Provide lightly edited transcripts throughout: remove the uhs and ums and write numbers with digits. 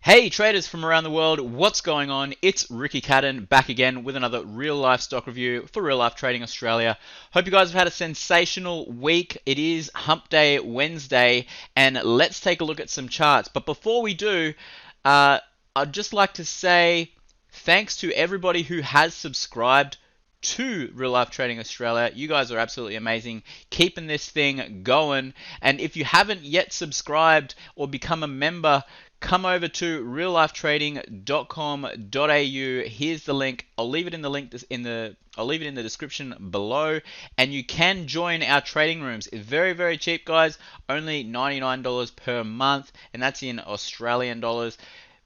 Hey traders from around the world, what's going on? It's Ricky Cadan back again with another real life stock review for Real Life Trading Australia. Hope you guys have had a sensational week. It is Hump Day Wednesday and let's take a look at some charts. But before we do, I'd just like to say thanks to everybody who has subscribed to Real Life Trading Australia. You guys are absolutely amazing, keeping this thing going. And if you haven't yet subscribed or become a member, come over to reallifetrading.com.au. Here's the link. I'll leave it in the description below, and you can join our trading rooms. It's very, very cheap, guys. Only $99 per month, and that's in Australian dollars.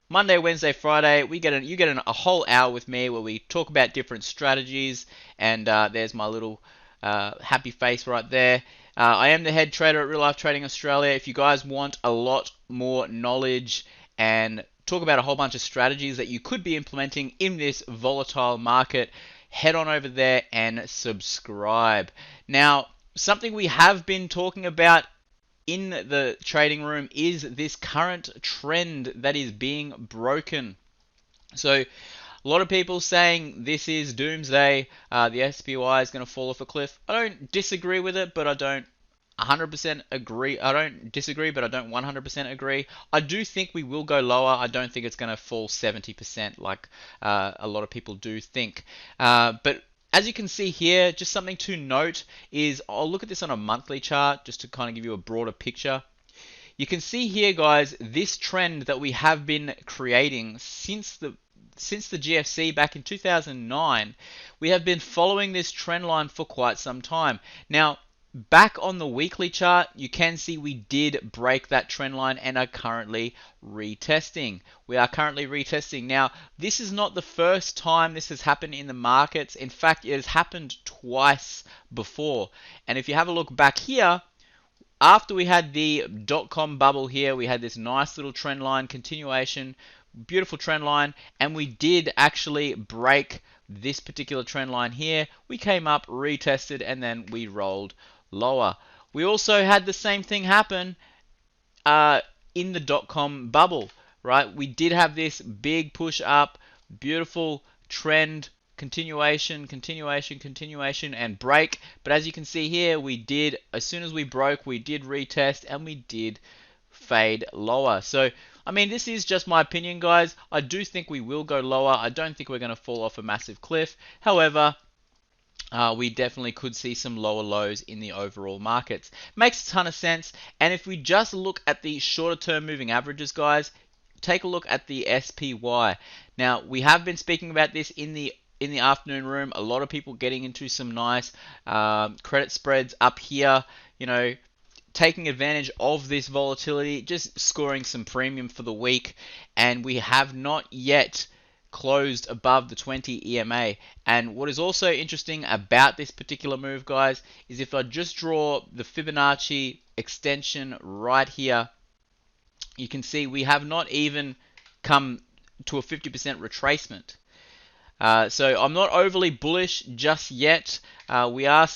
Monday, Wednesday, Friday, you get a whole hour with me where we talk about different strategies, and there's my little happy face right there. I am the head trader at Real Life Trading Australia. If you guys want a lot more knowledge and talk about a whole bunch of strategies that you could be implementing in this volatile market, head on over there and subscribe. Now, something we have been talking about in the trading room is this current trend that is being broken. So a lot of people saying this is doomsday, the SPY is going to fall off a cliff. I don't disagree with it, but I don't 100% agree. I don't disagree, but I don't 100% agree. I do think we will go lower. I don't think it's going to fall 70% like a lot of people do think. But as you can see here, just something to note is I'll look at this on a monthly chart just to kind of give you a broader picture. You can see here, guys, this trend that we have been creating since the GFC back in 2009. We have been following this trend line for quite some time. Now, back on the weekly chart, you can see we did break that trend line and are currently retesting. We are currently retesting. Now, this is not the first time this has happened in the markets. In fact, it has happened twice before. And if you have a look back here, after we had the dot-com bubble here, we had this nice little trend line continuation, beautiful trend line, and we did actually break this particular trend line here. We came up, retested, and then we rolled lower. We also had the same thing happen in the dot-com bubble, right? We did have this big push up, beautiful trend, continuation, and break. But as you can see here, we did, as soon as we broke, we did retest and we did fade lower. So, I mean, this is just my opinion, guys. I do think we will go lower. I don't think we're going to fall off a massive cliff. However, we definitely could see some lower lows in the overall markets. Makes a ton of sense. And if we just look at the shorter term moving averages, guys, take a look at the SPY. Now, we have been speaking about this in the afternoon room. A lot of people getting into some nice credit spreads up here, you know, taking advantage of this volatility, just scoring some premium for the week. And we have not yet closed above the 20 EMA. And what is also interesting about this particular move, guys, is if I just draw the Fibonacci extension right here, you can see we have not even come to a 50% retracement. So I'm not overly bullish just yet. We are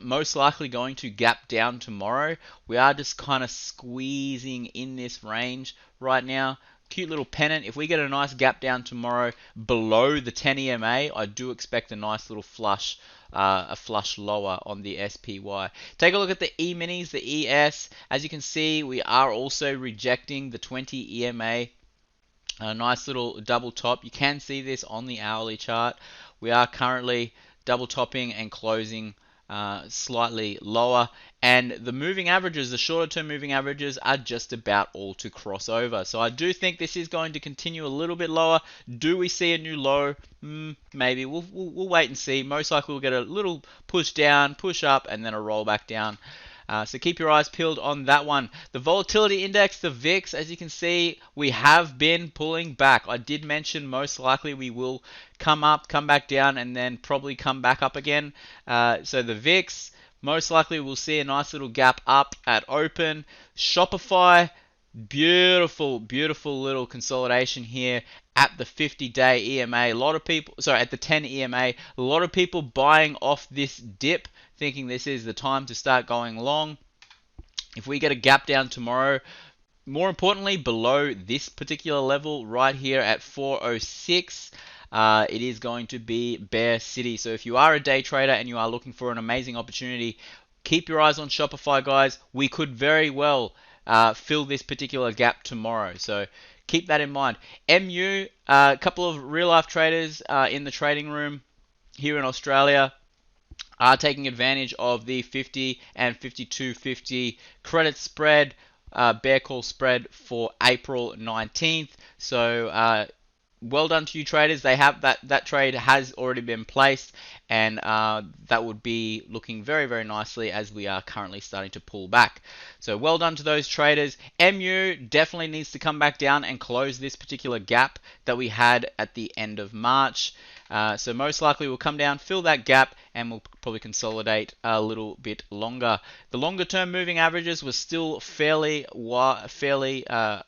most likely going to gap down tomorrow. We are just kind of squeezing in this range right now. Cute little pennant. If we get a nice gap down tomorrow below the 10 EMA, I do expect a nice little flush, a flush lower on the SPY. Take a look at the E-minis, the ES. As you can see, we are also rejecting the 20 EMA. A nice little double top. You can see this on the hourly chart. We are currently double topping and closing slightly lower, and the moving averages, the shorter term moving averages, are just about all to cross over. So I do think this is going to continue a little bit lower. Do we see a new low? Maybe. We'll wait and see. Most likely we'll get a little push down, push up, and then a roll back down. So keep your eyes peeled on that one. The volatility index, the VIX, as you can see, we have been pulling back. I did mention most likely we will come up, come back down, and then probably come back up again. So the VIX, most likely we'll see a nice little gap up at open. Shopify, beautiful, beautiful little consolidation here at the 50-day EMA. A lot of people, sorry, at the 10 EMA, a lot of people buying off this dip, thinking this is the time to start going long. If we get a gap down tomorrow, more importantly, below this particular level right here at 406, it is going to be Bear City. So if you are a day trader and you are looking for an amazing opportunity, keep your eyes on Shopify, guys. We could very well fill this particular gap tomorrow. So keep that in mind. MU, a couple of real life traders in the trading room here in Australia are taking advantage of the 50 and 52.50 credit spread, bear call spread for April 19th. So well done to you traders. They have that trade has already been placed, and that would be looking very, very nicely as we are currently starting to pull back. So well done to those traders. MU definitely needs to come back down and close this particular gap that we had at the end of March. So most likely we'll come down, fill that gap, and we'll probably consolidate a little bit longer. The longer term moving averages were still fairly away. And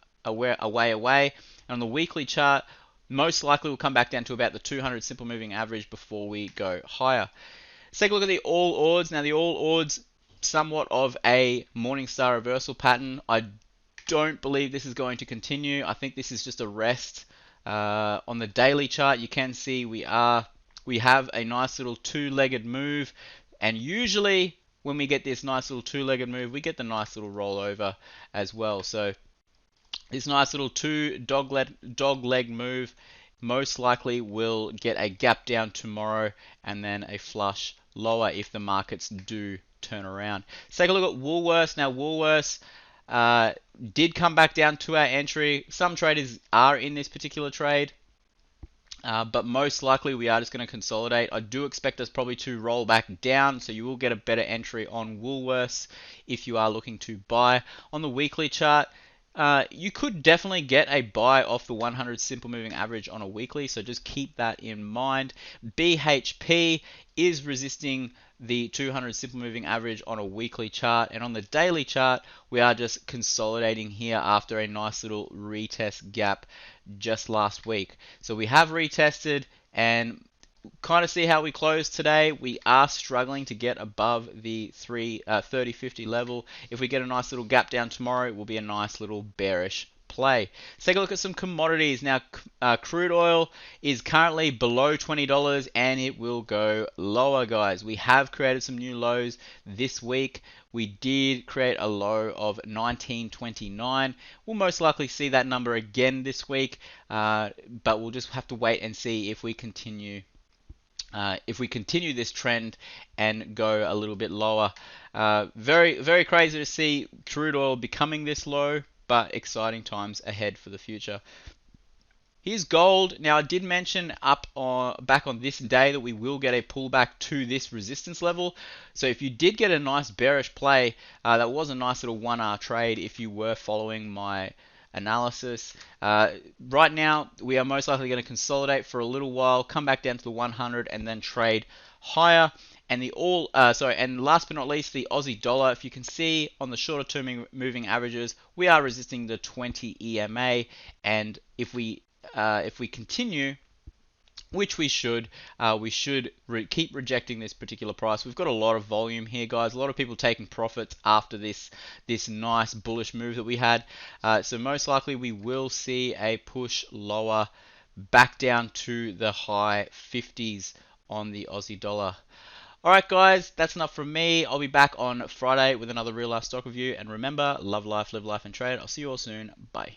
on the weekly chart, most likely we'll come back down to about the 200 simple moving average before we go higher. Let's take a look at the all odds. Now the all odds, somewhat of a Morningstar reversal pattern. I don't believe this is going to continue. I think this is just a rest. On the daily chart, you can see we have a nice little two-legged move, and usually when we get this nice little two-legged move, we get the nice little rollover as well. So this nice little dog leg move most likely will get a gap down tomorrow and then a flush lower if the markets do turn around. Let's take a look at Woolworths. Now Woolworths did come back down to our entry. Some traders are in this particular trade, but most likely we are just going to consolidate. I do expect us probably to roll back down, so you will get a better entry on Woolworths if you are looking to buy. On the weekly chart, you could definitely get a buy off the 100 simple moving average on a weekly, so just keep that in mind. BHP is resisting the 200 simple moving average on a weekly chart, and on the daily chart we are just consolidating here after a nice little retest gap just last week. So we have retested and kind of see how we close today. We are struggling to get above the 30.50 level. If we get a nice little gap down tomorrow, it will be a nice little bearish play. Let's take a look at some commodities. Now, crude oil is currently below $20 and it will go lower, guys. We have created some new lows this week. We did create a low of 19.29. We'll most likely see that number again this week, but we'll just have to wait and see if we continue this trend and go a little bit lower. Very, very crazy to see crude oil becoming this low, but exciting times ahead for the future. Here's gold. Now I did mention back on this day that we will get a pullback to this resistance level. So if you did get a nice bearish play, that was a nice little 1R trade if you were following my analysis. Right now we are most likely going to consolidate for a little while, come back down to the 100 and then trade higher. And and last but not least, the Aussie dollar. If you can see on the shorter term moving averages, we are resisting the 20 EMA, and if we continue, which we should keep rejecting this particular price. We've got a lot of volume here, guys. A lot of people taking profits after this nice bullish move that we had. So most likely we will see a push lower back down to the high 50s on the Aussie dollar. Alright guys, that's enough from me. I'll be back on Friday with another real life stock review. And remember, love life, live life, and trade. I'll see you all soon. Bye.